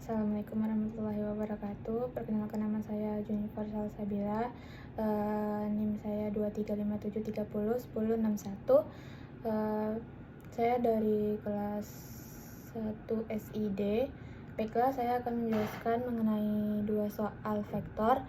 Assalamualaikum warahmatullahi wabarakatuh. Perkenalkan, nama saya Junifer Salsabila. NIM saya 23573010161. Saya dari kelas 1 SID. Baiklah, saya akan menjelaskan mengenai dua soal vektor,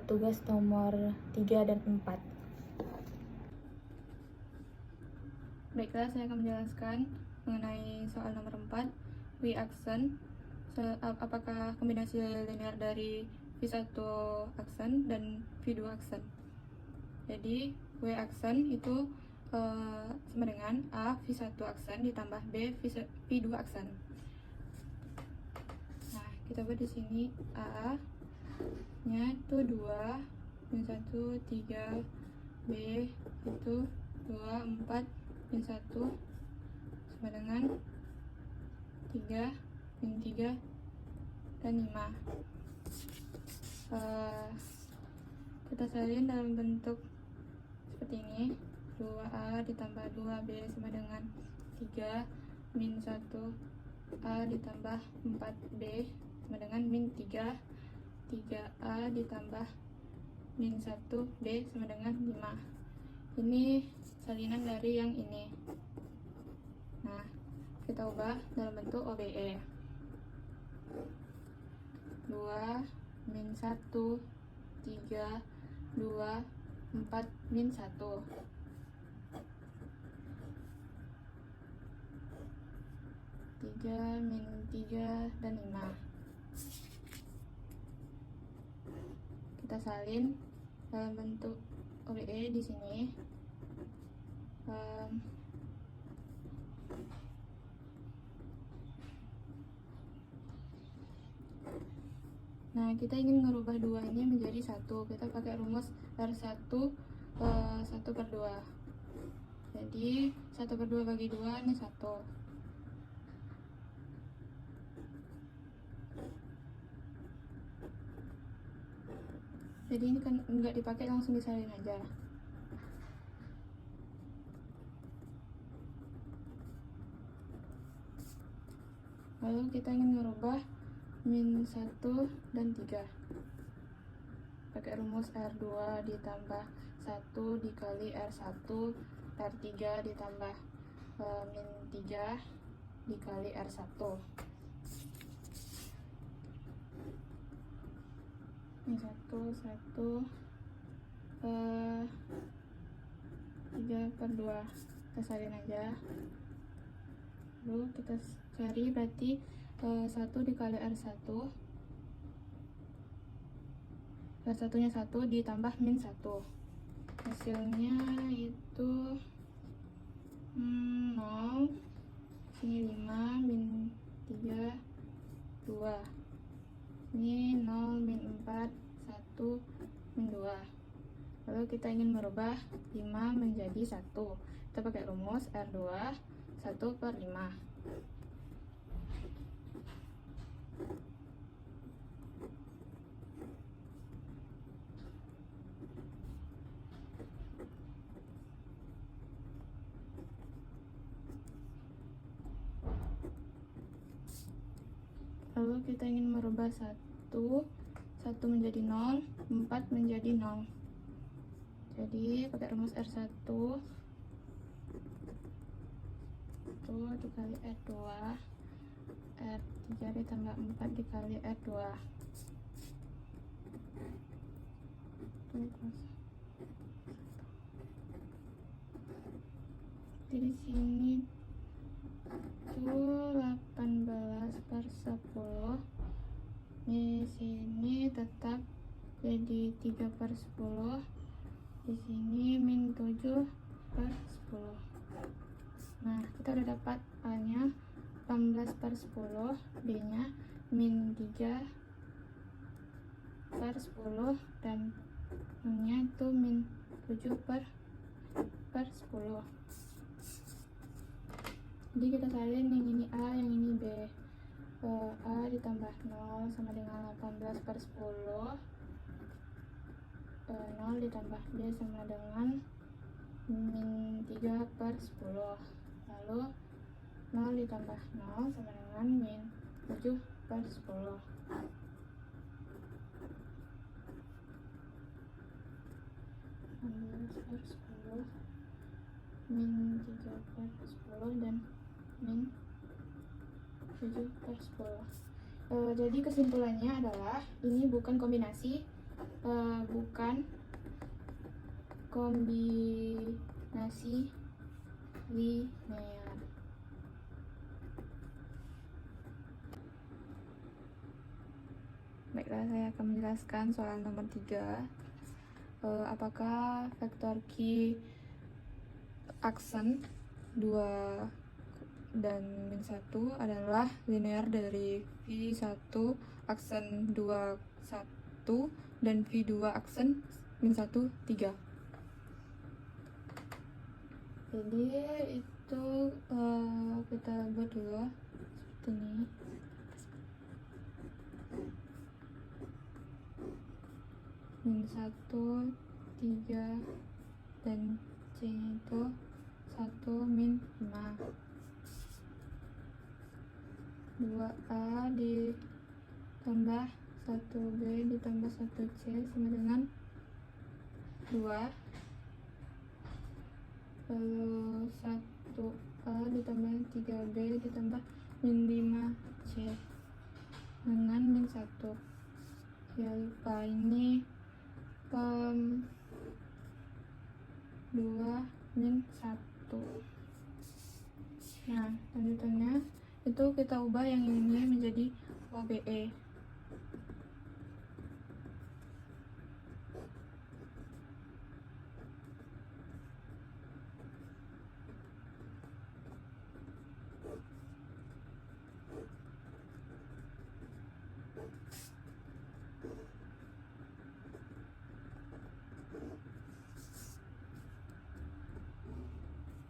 tugas nomor 3 dan 4. Baiklah, saya akan menjelaskan mengenai soal nomor 4, V aksen. Apakah kombinasi linear dari V1 aksen dan V2 aksen. Jadi W aksen itu sama dengan A V1 aksen ditambah B V2 aksen. Nah, kita buat di sini A nya itu 2, min 1, 3, B itu 2, 4, min 1 sama dengan 3, min 3, dan 5. Kita salin dalam bentuk seperti ini. 2A ditambah 2B sama dengan 3, min 1A ditambah 4B sama dengan min 3, 3A ditambah min 1B sama dengan 5. Ini salinan dari yang ini. Nah, kita ubah dalam bentuk OBE. 2, min 1, 3, 2, 4, min 1. 3, min 3, dan 5. Kita salin dalam bentuk OBE di sini. Nah, kita ingin merubah 2 ini menjadi 1. Kita pakai rumus R1 1/2. Jadi 1/2 bagi 2 ini 1. Jadi ini kan nggak dipakai, langsung disalin aja. Lalu kita ingin merubah min 1 dan 3. Pakai rumus R2 ditambah 1 dikali R1, R3 ditambah min 3 dikali R1. Min 1, 3/2. Kita salin aja. Lalu kita cari, berarti 1 dikali R1, R1 nya 1 ditambah min 1, hasilnya itu 0, sini 5, min 3, 2, ini 0, min 4, 1, min 2. Lalu kita ingin merubah 5 menjadi 1. Kita pakai rumus R2 1/5. Lalu kita ingin merubah 1 menjadi 0, 4 menjadi 0. Jadi pakai rumus R1 itu dikali R2, R3 ditambah 4 dikali R2. Jadi di sini itu 18/10. Di sini tetap jadi 3/10. Di sini min 7/10. Nah, kita udah dapat A nya 18/10, B nya min 3/10, dan N nya itu min 7/10. Jadi kita salin yang ini A, yang ini B. A ditambah 0 sama dengan 18/10. 0 ditambah B sama dengan min 3/10. Lalu 0 ditambah 0 sama dengan min 7 per 10. Per 10 min 3 per 10 dan min 7 per 10. Jadi kesimpulannya adalah ini bukan kombinasi, bukan kombinasi linear. Baiklah, saya akan menjelaskan soal nomor 3. Apakah vektor Q aksen 2 dan min 1 adalah linear dari V1 aksen 2 1 dan V2 aksen min 1 3. Jadi itu kita buat dulu seperti ini. Min 1 3 dan C itu 1 min 5. 2A ditambah 1B ditambah 1C sama dengan 2. Lalu 1A ditambah 3B ditambah min 5C dengan min 1. Ya lupa, ini 2 min 1. Nah, lanjutannya itu kita ubah yang ini menjadi OBE.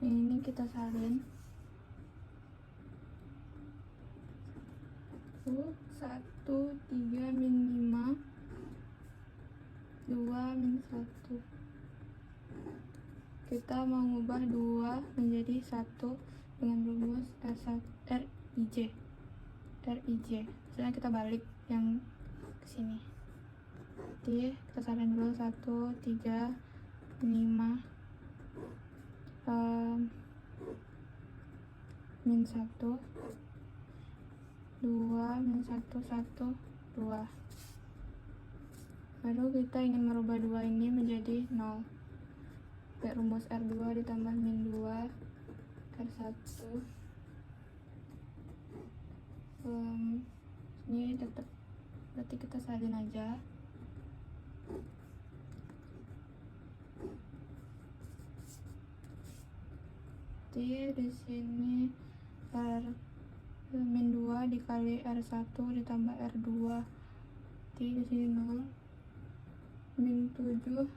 Ini kita salin. 1 3 min 5 2 min 1. Kita mau mengubah 2 menjadi 1 dengan rumus RIJ. Sekarang kita balik yang ke sini. Jadi kita salin dulu 1 3 5 min 1 2 min 1 1 2. Lalu kita ingin merubah 2 ini menjadi 0. Pakai rumus R2 ditambah min 2 R1. Ini tetap, berarti kita salin aja. Jadi di sini R min 2 dikali R1 ditambah R2. Jadi di sini 0 min 7 11.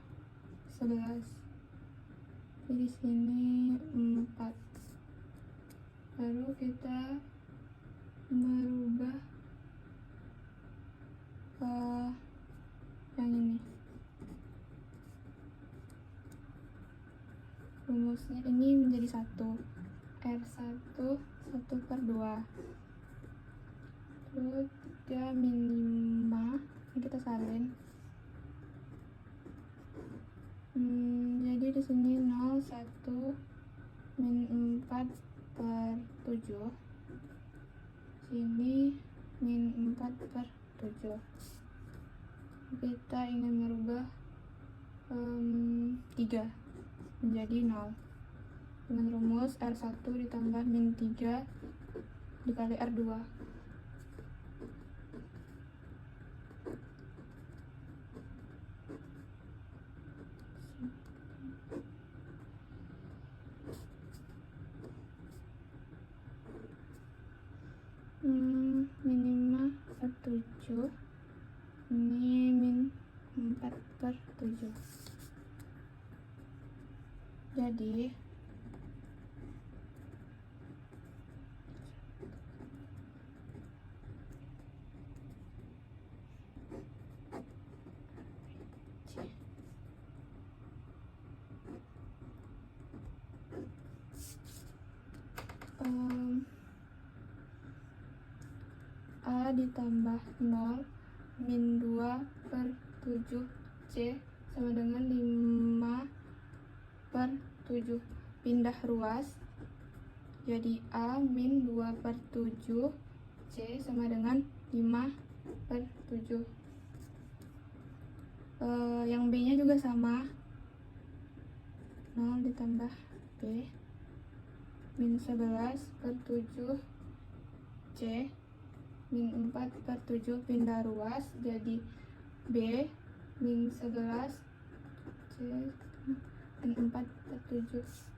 Jadi di sini 4. Lalu kita merubah yang ini. Rumusnya ini menjadi 1. R1 1 per 2. Terus 3 min 5. Ini kita salin. Jadi di sini 0 1 min 4 per 7. Sini min 4 per 7. Kita ingin merubah 3 menjadi 0 dengan rumus R1 ditambah min 3 dikali R2. Min 5 per 7. Ini min 4 per 7. Jadi A ditambah 0 min 2 per 7 C sama dengan 5 per 7. Pindah ruas, jadi A min 2 per 7 C sama dengan 5 per 7. Yang B nya juga sama, 0 ditambah B min 11 per 7 C min 4 per 7, pindah ruas, jadi B min 11 C min 4 per 7.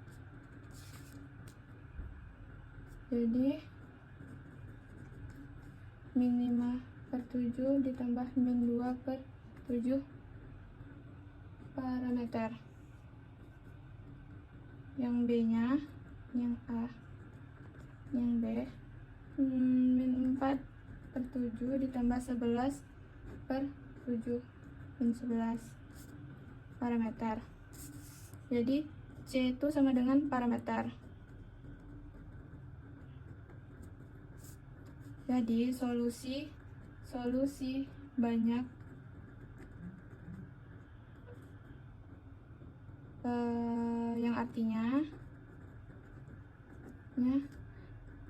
Jadi min 5 per 7 ditambah min 2 per 7 parameter. Yang B nya, yang A, yang B min 4 per 7 ditambah 11 per 7 min 11 parameter. Jadi C itu sama dengan parameter. Jadi solusi banyak yang artinya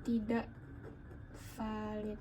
tidak valid.